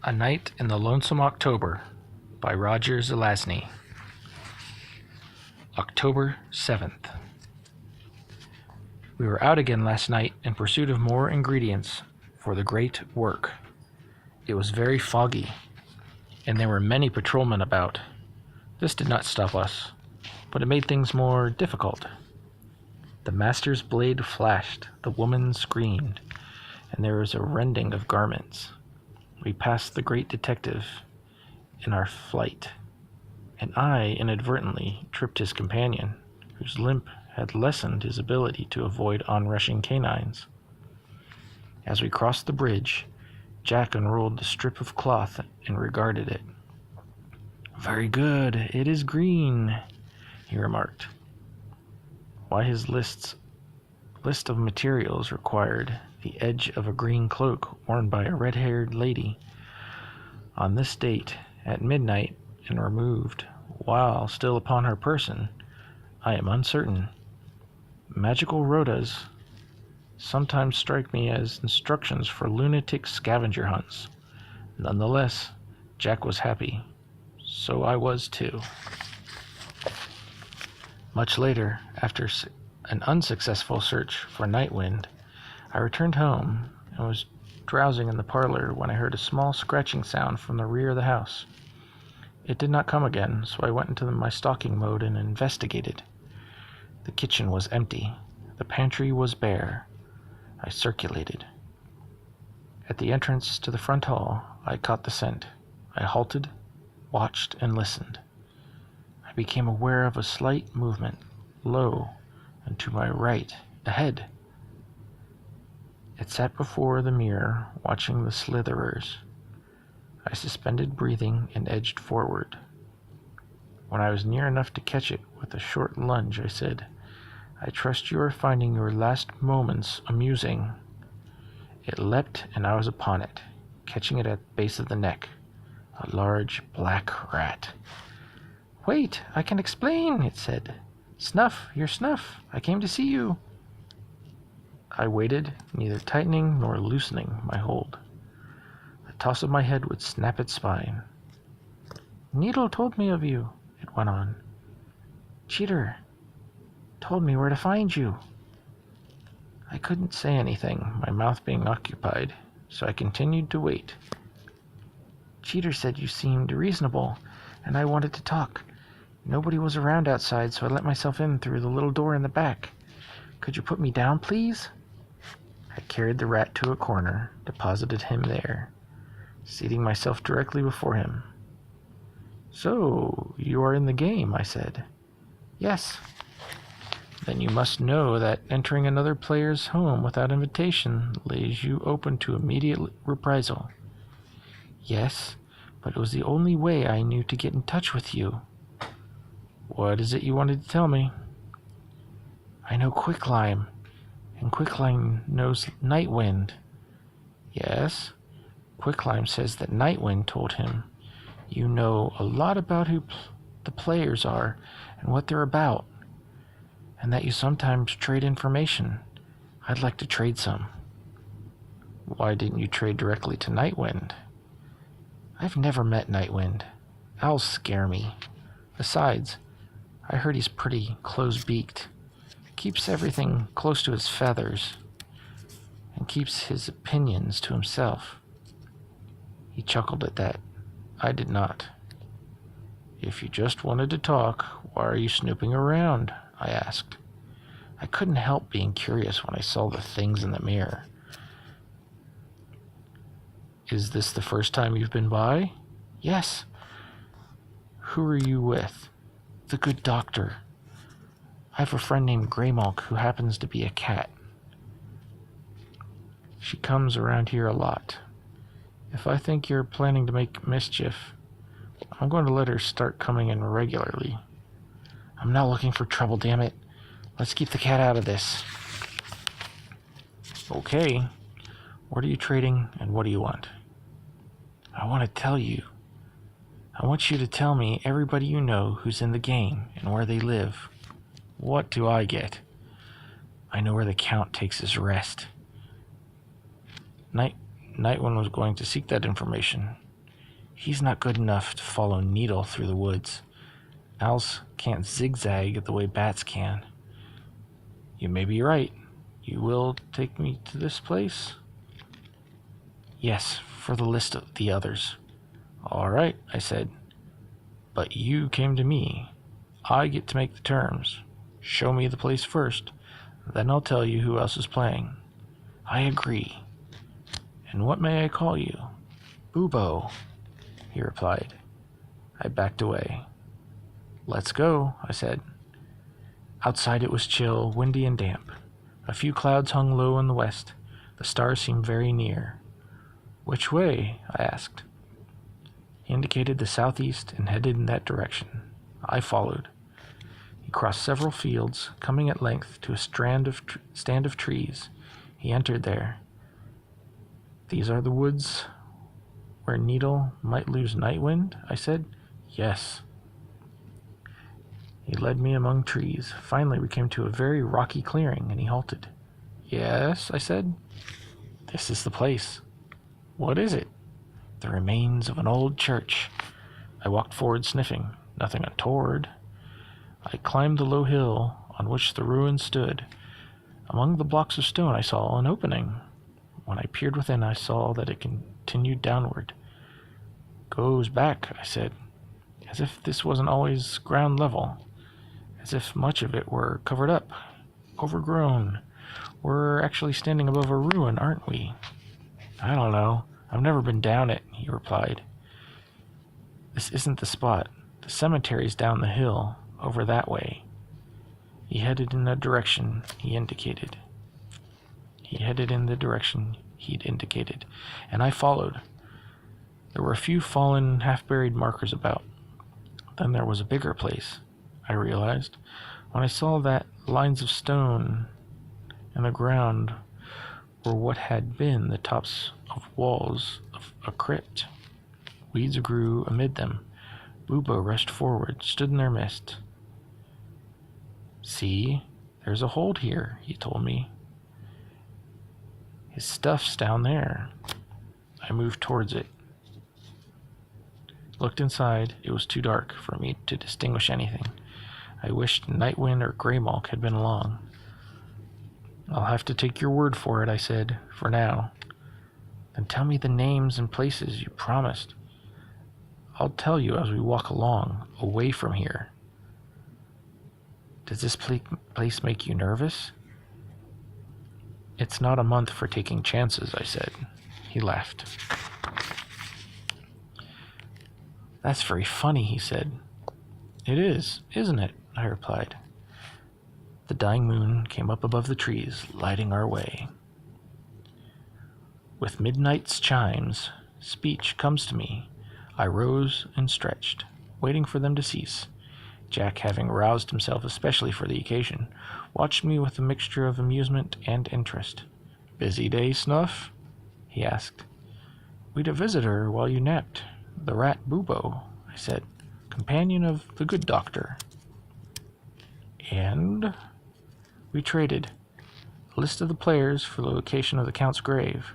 A Night in the Lonesome October by Roger Zelazny. October 7th. We were out again last night in pursuit of more ingredients for the great work. It was very foggy, and there were many patrolmen about. This did not stop us, but it made things more difficult. The master's blade flashed, the woman screamed, and there was a rending of garments. We passed the great detective in our flight, and I inadvertently tripped his companion, whose limp had lessened his ability to avoid onrushing canines. As we crossed the bridge, Jack unrolled the strip of cloth and regarded it. "Very good, it is green," he remarked. Why his list of materials required the edge of a green cloak worn by a red-haired lady on this date at midnight and removed while still upon her person, I am uncertain. Magical rotas sometimes strike me as instructions for lunatic scavenger hunts. Nonetheless, Jack was happy. So I was too. Much later, after an unsuccessful search for Nightwind, I returned home and was drowsing in the parlor when I heard a small scratching sound from the rear of the house. It did not come again, so I went into my stalking mode and investigated. The kitchen was empty. The pantry was bare. I circulated. At the entrance to the front hall, I caught the scent. I halted, watched, and listened. I became aware of a slight movement, low and to my right, ahead. It sat before the mirror, watching the slitherers. I suspended breathing and edged forward. When I was near enough to catch it with a short lunge, I said, "I trust you are finding your last moments amusing." It leapt, and I was upon it, catching it at the base of the neck. A large black rat. "Wait, I can explain," it said. "Snuff, your Snuff. I came to see you." I waited, neither tightening nor loosening my hold. A toss of my head would snap its spine. "Needle told me of you," it went on. "Cheater told me where to find you." I couldn't say anything, my mouth being occupied, so I continued to wait. "Cheater said you seemed reasonable, and I wanted to talk. Nobody was around outside, so I let myself in through the little door in the back. Could you put me down, please?" I carried the rat to a corner, deposited him there, seating myself directly before him. "So, you are in the game," I said. "Yes." "Then you must know that entering another player's home without invitation lays you open to immediate reprisal." "Yes, but it was the only way I knew to get in touch with you." "What is it you wanted to tell me?" "I know Quicklime, and Quicklime knows Nightwind." "Yes?" "Quicklime says that Nightwind told him you know a lot about who the players are and what they're about, and that you sometimes trade information. I'd like to trade some." "Why didn't you trade directly to Nightwind?" "I've never met Nightwind. Owls scare me. Besides, I heard he's pretty close-beaked. Keeps everything close to his feathers, and keeps his opinions to himself." He chuckled at that. I did not. "If you just wanted to talk, why are you snooping around?" I asked. I couldn't help being curious when I saw the things in the mirror. "Is this the first time you've been by?" "Yes." "Who are you with?" "The good doctor. I have a friend named Greymalk who happens to be a cat. She comes around here a lot. If I think you're planning to make mischief, I'm going to let her start coming in regularly." "I'm not looking for trouble, damn it. Let's keep the cat out of this." "Okay. What are you trading, and what do you want?" "I want to tell you. I want you to tell me everybody you know who's in the game and where they live." "What do I get?" "I know where the Count takes his rest." Nightwind was going to seek that information. He's not good enough to follow Needle through the woods. Owls can't zigzag the way bats can. You may be right. You will take me to this place? Yes, for the list of the others. All right, I said. But you came to me. I get to make the terms. Show me the place first, then I'll tell you who else is playing. I agree. And what may I call you? Bubo, he replied. I backed away. Let's go, I said. Outside it was chill, windy and damp. A few clouds hung low in the west. The stars seemed very near. Which way? I asked. He indicated the southeast and headed in that direction. I followed. He crossed several fields, coming at length to a stand of trees. He entered there. These are the woods where Needle might lose Nightwind? I said. Yes. He led me among trees. Finally, we came to a very rocky clearing, and he halted. Yes, I said. This is the place. What is it? The remains of an old church. I walked forward sniffing. Nothing untoward. I climbed the low hill on which the ruin stood. Among the blocks of stone I saw an opening. When I peered within, I saw that it continued downward. Goes back, I said, as if this wasn't always ground level, as if much of it were covered up, overgrown. We're actually standing above a ruin, aren't we? I don't know. I've never been down it, he replied. This isn't the spot. The cemetery's down the hill, over that way. He headed in the direction he'd indicated. And I followed. There were a few fallen, half-buried markers about. Then there was a bigger place, I realized, when I saw that lines of stone in the ground were what had been the tops of walls of a crypt. Weeds grew amid them. Bubo rushed forward, stood in their midst. See, there's a hold here, he told me. His stuff's down there. I moved towards it. Looked inside. It was too dark for me to distinguish anything. I wished Nightwind or Greymalk had been along. I'll have to take your word for it, I said, for now. Then tell me the names and places you promised. I'll tell you as we walk along, away from here. Does this place make you nervous? It's not a month for taking chances, I said. He laughed. That's very funny, he said. It is, isn't it? I replied. The dying moon came up above the trees, lighting our way. With midnight's chimes, speech comes to me. I rose and stretched, waiting for them to cease. Jack, having roused himself especially for the occasion, watched me with a mixture of amusement and interest. Busy day, Snuff? He asked. We'd a visitor while you napped. The rat Bubo, I said, companion of the good doctor. And we traded. A list of the players for the location of the Count's grave.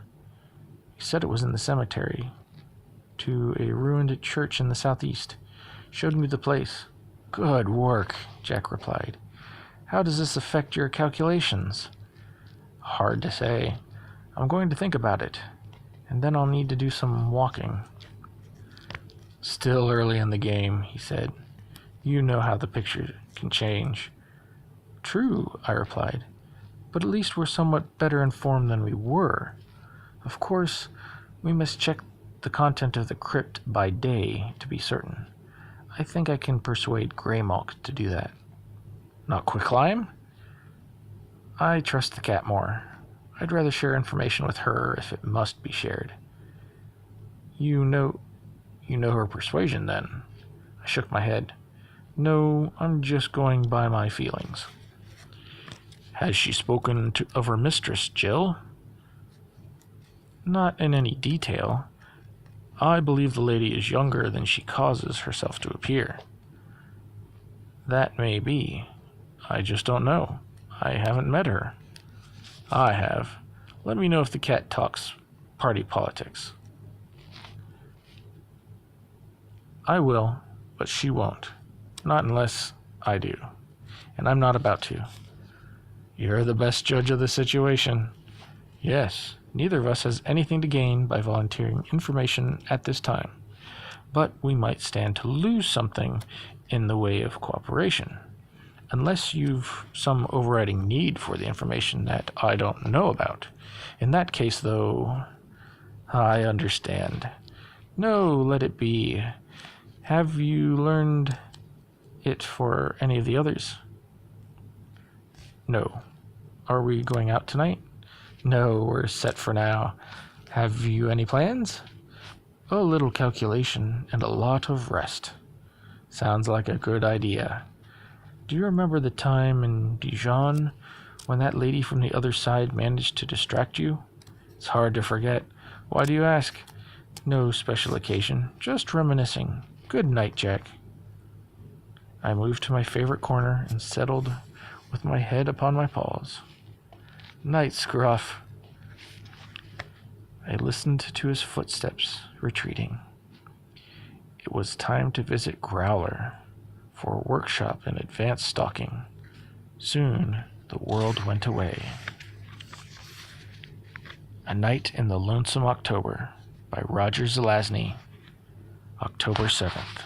He said it was in the cemetery, to a ruined church in the southeast. Showed me the place. Good work, Jack replied. How does this affect your calculations? Hard to say. I'm going to think about it, and then I'll need to do some walking. Still early in the game, he said. You know how the picture can change. True, I replied, but at least we're somewhat better informed than we were. Of course, we must check the content of the crypt by day to be certain. I think I can persuade Greymalk to do that. Not Quicklime? I trust the cat more. I'd rather share information with her if it must be shared. You know her persuasion, then? I shook my head. No, I'm just going by my feelings. Has she spoken of her mistress, Jill? Not in any detail. I believe the lady is younger than she causes herself to appear. That may be. I just don't know. I haven't met her. I have. Let me know if the cat talks party politics. I will, but she won't. Not unless I do. And I'm not about to. You're the best judge of the situation. Yes, neither of us has anything to gain by volunteering information at this time. But we might stand to lose something in the way of cooperation. Unless you've some overriding need for the information that I don't know about. In that case, though, I understand. No, let it be. Have you learned it for any of the others? No. Are we going out tonight? No, we're set for now. Have you any plans? A little calculation and a lot of rest. Sounds like a good idea. Do you remember the time in Dijon when that lady from the other side managed to distract you? It's hard to forget. Why do you ask? No special occasion, just reminiscing. Good night, Jack. I moved to my favorite corner and settled with my head upon my paws. Night, Scruff. I listened to his footsteps retreating. It was time to visit Growler for a workshop in advanced stalking. Soon, the world went away. A Night in the Lonesome October by Roger Zelazny, October 7th.